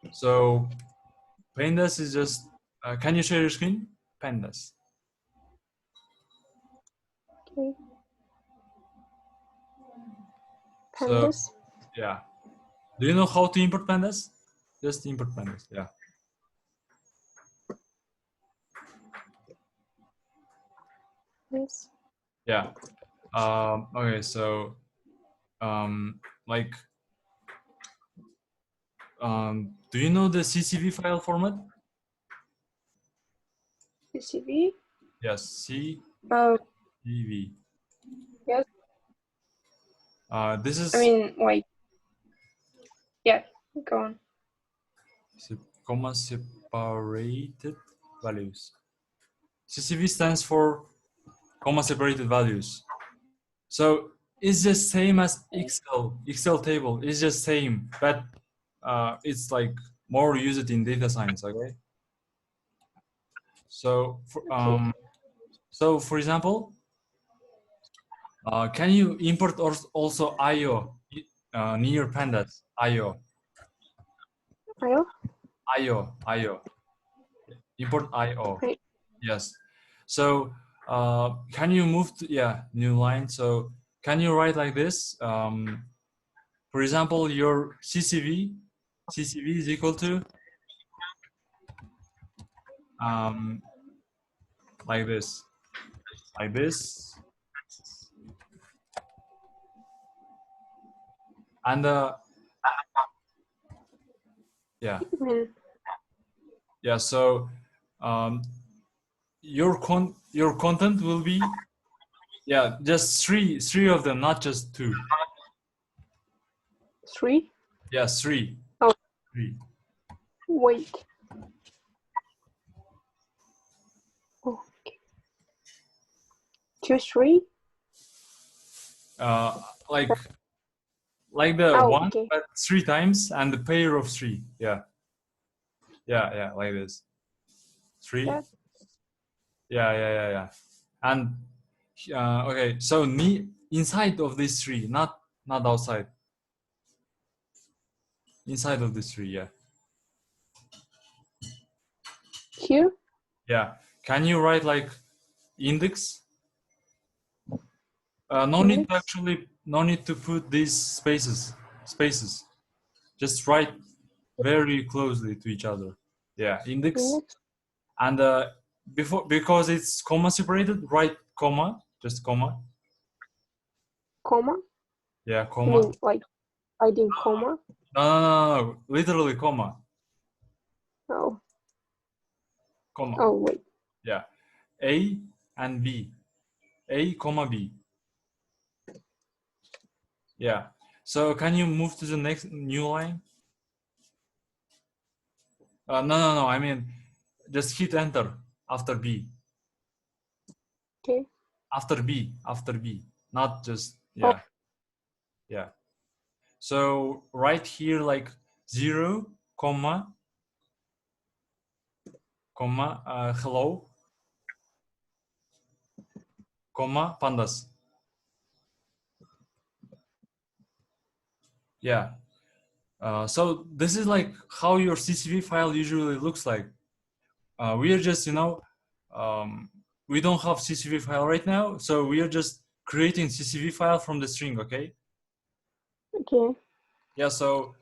So Pandas is just, can you share your screen? Pandas. Okay. So, Pandas. yeah. Do you know how to import Pandas? Just import Pandas, yeah. Yes. Yeah. Okay, so, like, do you know the CSV file format? CSV. Yes, Oh, CSV. yes. This is I mean, like, yeah. Go on. comma separated values. CSV stands for comma separated values. So it's just same as Excel table. It's just same, but it's like more used in data science. Okay. So Okay. for example, can you import also IO near pandas? Ayo. IO. Import IO. Right. Yes. So can you move to new line? So can you write like this? For example, your CCV is equal to um, like this, like this, and yeah, I mean, yeah. So um, your content will be just three of them, not just two. 3. Yeah, three. Oh, Three. wait. Oh, okay. 2, 3. Uh, like the Oh, one, okay. but three times, and the pair of three. Yeah, like this. Three. That. Yeah. And okay, so inside of this tree, not outside. Inside of this tree, yeah. Here. Yeah. Can you write like index? Index. No need to put these spaces. Just write very closely to each other. Yeah, index. Index. And because it's comma separated, write comma, just comma. Comma. Yeah, I comma. mean, like, I did comma. No. Literally comma. Oh. Comma. Oh, wait. Yeah. A and B. A comma B. Yeah. So can you move to the next new line? No. I mean, just hit enter after B. Okay. After B. Not just, Oh, yeah. So right here, like 0, comma, hello, comma, pandas. Yeah. So this is like how your CSV file usually looks like. We are just, we don't have CSV file right now, so we are just creating CSV file from the string, okay? okay. Yeah, so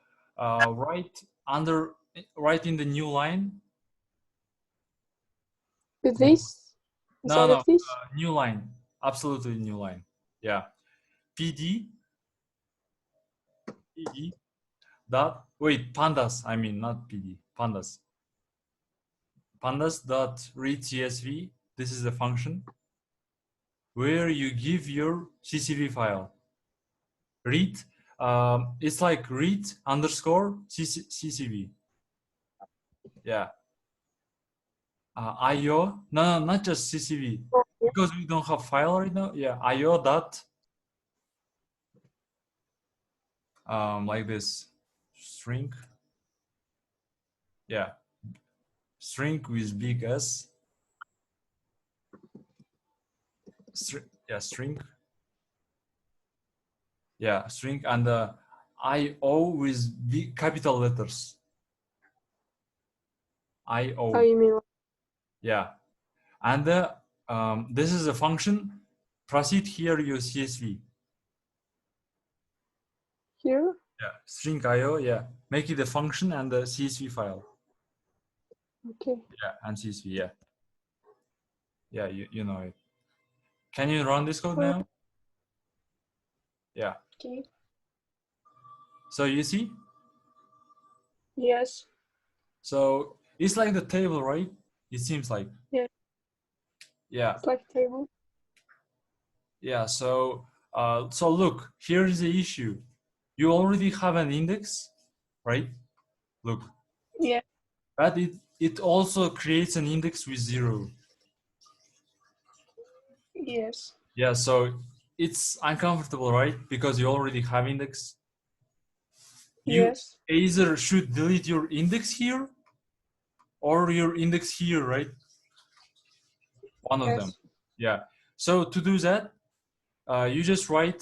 right in the new line. With this? Inside No, of this? new line, absolutely new line. Yeah, PD dot wait pandas. I mean not PD, pandas. Pandas dot read CSV. This is the function where you give your CSV file. Read, it's like read underscore CSV. Yeah. IO, no, not just CSV, Okay. because we don't have file right now. Yeah, IO dot, like this, string. Yeah, string with big S. String. Yeah, string, and IO with big capital letters. IO. Oh, you mean Yeah. And this is a function. Proceed here your CSV. here? Yeah. String IO. Yeah. Make it a function and the CSV file. Okay. Yeah. And CSV. Yeah. Yeah. You know it. Can you run this code now? Yeah. Okay. So you see? Yes. So it's like the table, right? It seems like. Yeah. Yeah. It's like a table. Yeah. So look, here is the issue. You already have an index, right? Look. Yeah. But it also creates an index with 0. Yes. Yeah, so it's uncomfortable, right? Because you already have index. You Yes. either should delete your index here or your index here, right? One of them. Yes. Yeah. So to do that, you just write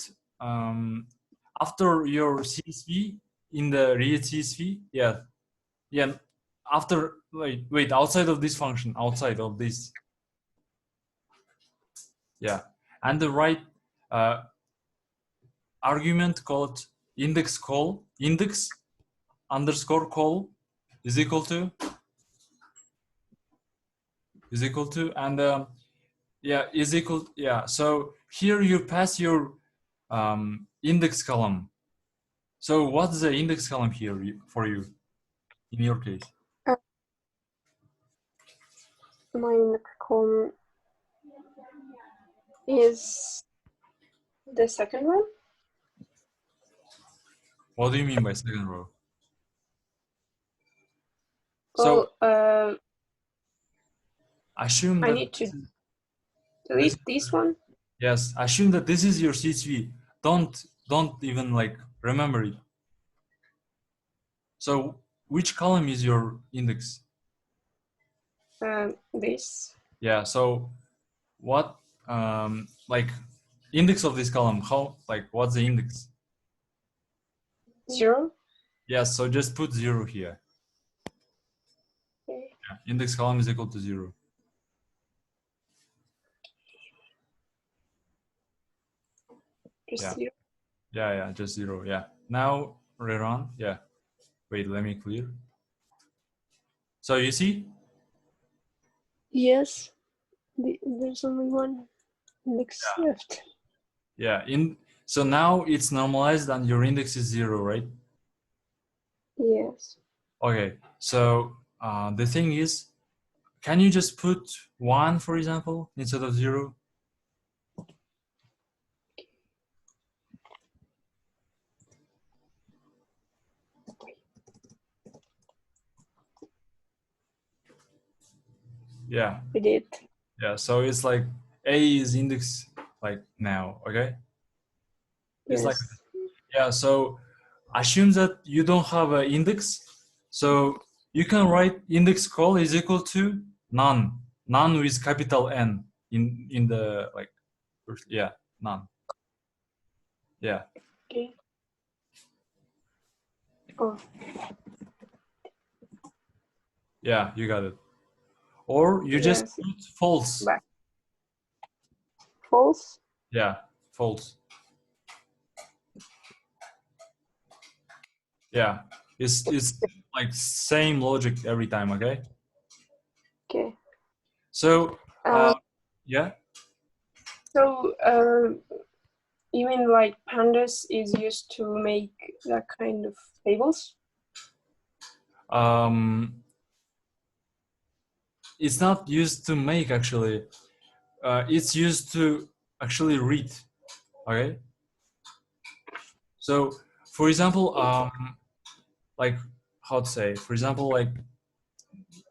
after your CSV in the read CSV. Yeah. Yeah. After wait, outside of this function, outside of this. Yeah. And the right argument called index call, index underscore call is equal to, and yeah, is equal, yeah. So here you pass your index column. So what's the index column here for you in your case? My column is the second one. What do you mean by second row? So Well, assume I that need to delete this one. yes, assume that this is your CSV. Don't even like remember it. So which column is your index? This. Yeah, so what like index of this column, how, like, what's the index? 0. Yeah, so just put 0 here. Okay. Yeah, index column is equal to 0. Just Yeah. 0. Yeah, just 0. Yeah. Now rerun. Yeah. Wait, let me clear. So you see? Yes. There's only one index left. Yeah. So now it's normalized and your index is 0, right? Yes. Okay. So the thing is, can you just put 1, for example, instead of 0? Yeah. We did. Yeah. So it's like A is index like now. Okay. It's Yes. like, yeah. So assume that you don't have an index. So you can write index call is equal to none. None with capital N in the like, yeah, none. Yeah. Okay. Oh. Yeah, you got it. Or you just Yes. put false. Back. False. Yeah, false. Yeah, it's like same logic every time. Okay. Okay. So yeah. So you mean like pandas is used to make that kind of tables? It's not used to make, actually. It's used to actually read. Okay. So for example, like, how to say, for example, like,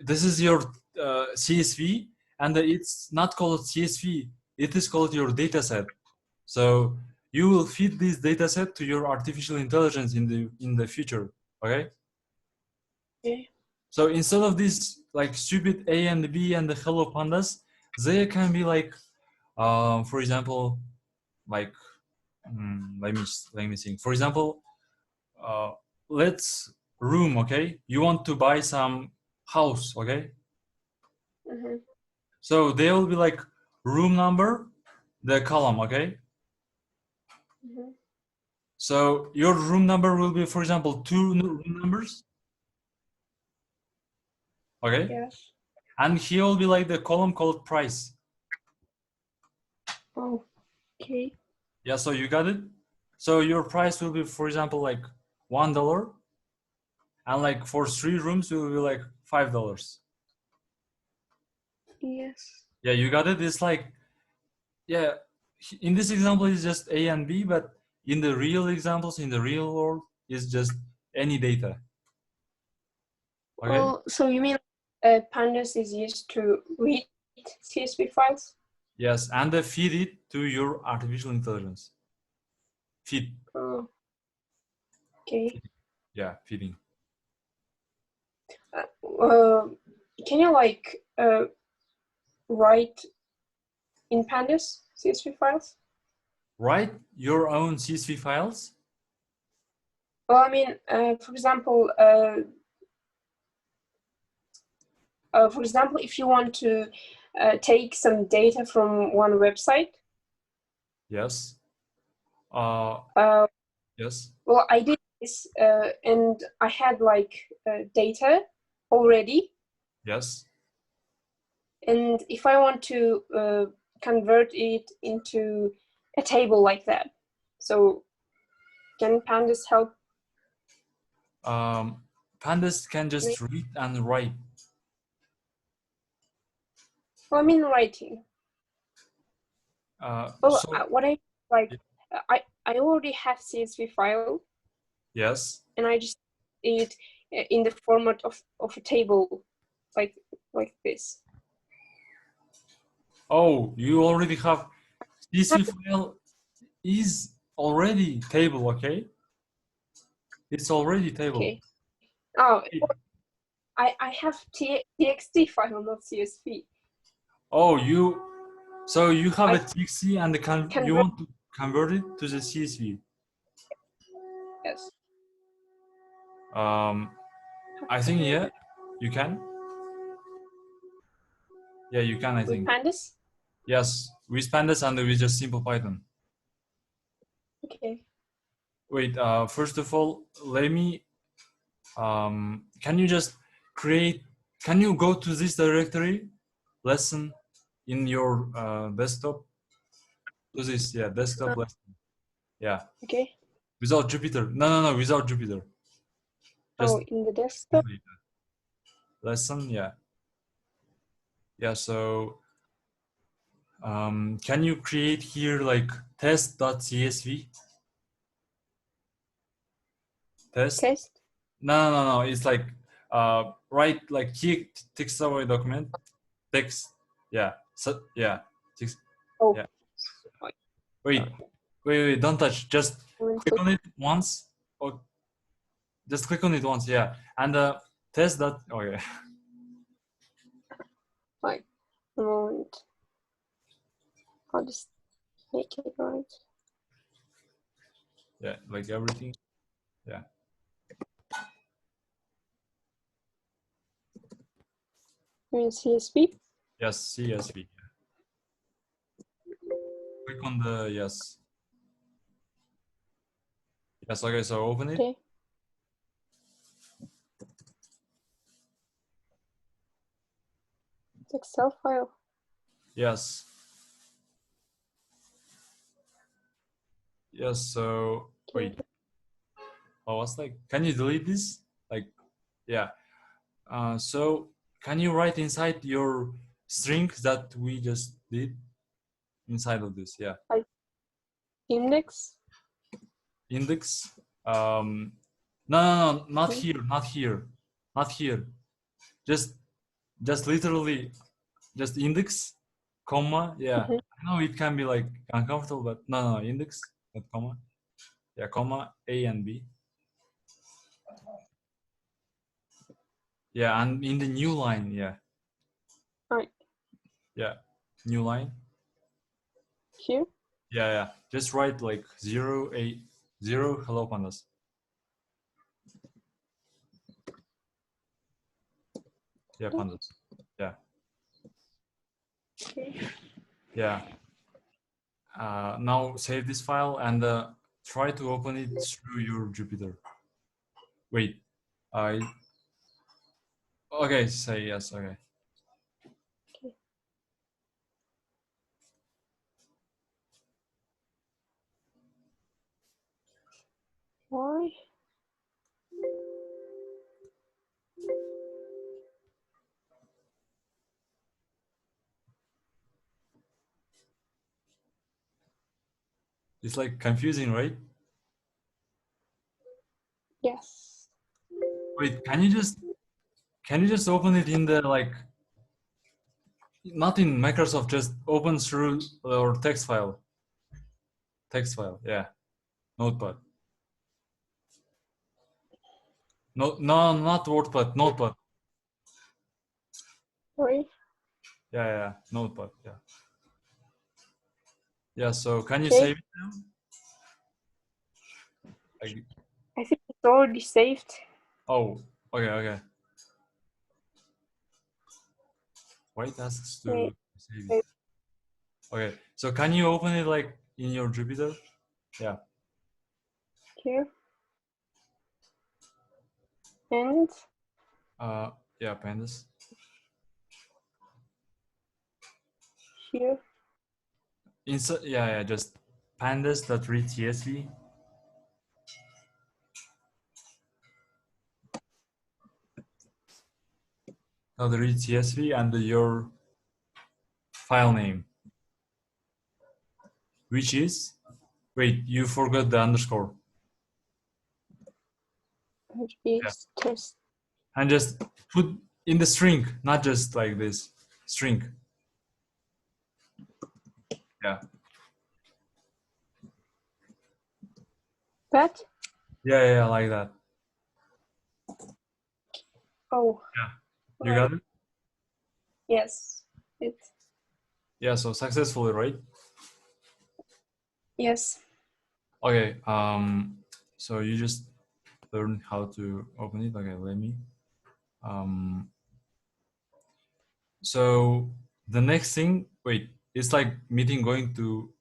this is your CSV, and it's not called CSV, it is called your data set. So you will feed this data set to your artificial intelligence in the future. Okay. Okay. So instead of this like stupid A and B and the hello pandas, they can be like, for example, like, let me think. For example, let's room. Okay, you want to buy some house, okay? Mm-hmm. So they will be like room number, the column, okay? Mm-hmm. So your room number will be, for example, two room numbers, okay? Yes. And here will be like the column called price. Oh, okay. Yeah, so you got it? So your price will be, for example, like $1, and like for 3 rooms, it will be like $5. Yes. Yeah, you got it? It's like, yeah, in this example, it's just A and B, but in the real examples, in the real world, it's just any data. Okay? Well, so you mean Pandas is used to read CSV files? Yes, and feed it to your artificial intelligence. Feed. Oh, okay. Yeah, feeding. Can you like write in Pandas CSV files? Write your own CSV files? Well, I mean, for example, if you want to take some data from one website. Yes. Yes. Well, I did this, and I had like data already. Yes. And if I want to convert it into a table like that, so can Pandas help? Pandas can just read and write. Well, I mean writing. Well, So what I like, I already have CSV file, yes. and I just it in the format of a table, like this. Oh, you already have CSV file is already table, okay? It's already table. Okay. Oh, I have TXT file, not CSV. Oh, so you have I a TXT and you convert. want to convert it to the CSV. Yes. I think yeah, you can. Yeah, you can, I With think. Pandas. Yes, with Pandas and with just simple Python. Okay. Wait, first of all, let me, can you just can you go to this directory, lesson, in your desktop? To this, yeah, desktop lesson. Yeah, Okay. without Jupyter. No, without Jupyter. Oh, Just in the desktop. lesson, yeah. Yeah, so can you create here like test.csv? Test? Test. No. It's like write like text away document, text. Yeah. So yeah. Text. Oh. Yeah. Wait. Don't touch. Just click on it once. Or just click on it once. Yeah. And test that. Oh yeah. Like a moment. I'll just make it right. Yeah. Like everything. Yeah. In CSV. Yes. CSV. Click on the yes. Yes. Okay. So open it. Okay. Excel file. Yes. Yes. So Okay. wait. I was like, can you delete this? Like, yeah. So can you write inside your string that we just did inside of this? Yeah. Like index. Index. No, not Okay. here, not here. Just literally, just index, comma. Yeah. Mm-hmm. I know it can be like uncomfortable, but no, index, not comma. Yeah, comma A and B. Yeah, and in the new line, yeah. Right. Yeah, new line. Here. Yeah. Just write like 0, 8, 0, hello pandas. Yeah, Pandas. Yeah. Okay. Yeah. Now save this file and try to open it through your Jupyter. Wait. I. Okay. Say yes. Okay. Okay. Why? It's like confusing, right? Yes. Wait. Can you just open it in the like? Not in Microsoft. Just open through or text file. Text file. Yeah. Notepad. No. No. Not WordPad. Notepad. Sorry. Yeah. Yeah. Notepad. Yeah. Yeah. So can you Okay. save it now? Like, I think it's already saved. oh. Okay. Okay. Why it asks Okay. to save it? Okay, so can you open it like in your Jupyter? Yeah. Here. And Uh, yeah, Pandas. here. Insert. Yeah, yeah, just pandas.read TSV. Now the read TSV and your file name, which is. Wait, you forgot the underscore. Yeah. It's test. And just put in the string, not just like this string. Yeah. That? Yeah, yeah, yeah, like that. Oh. Yeah. You Right. got it? Yes. It. Yeah, so successfully, right? Yes. Okay. So you just learn how to open it. Okay, let me. So the next thing, wait, it's like meeting going to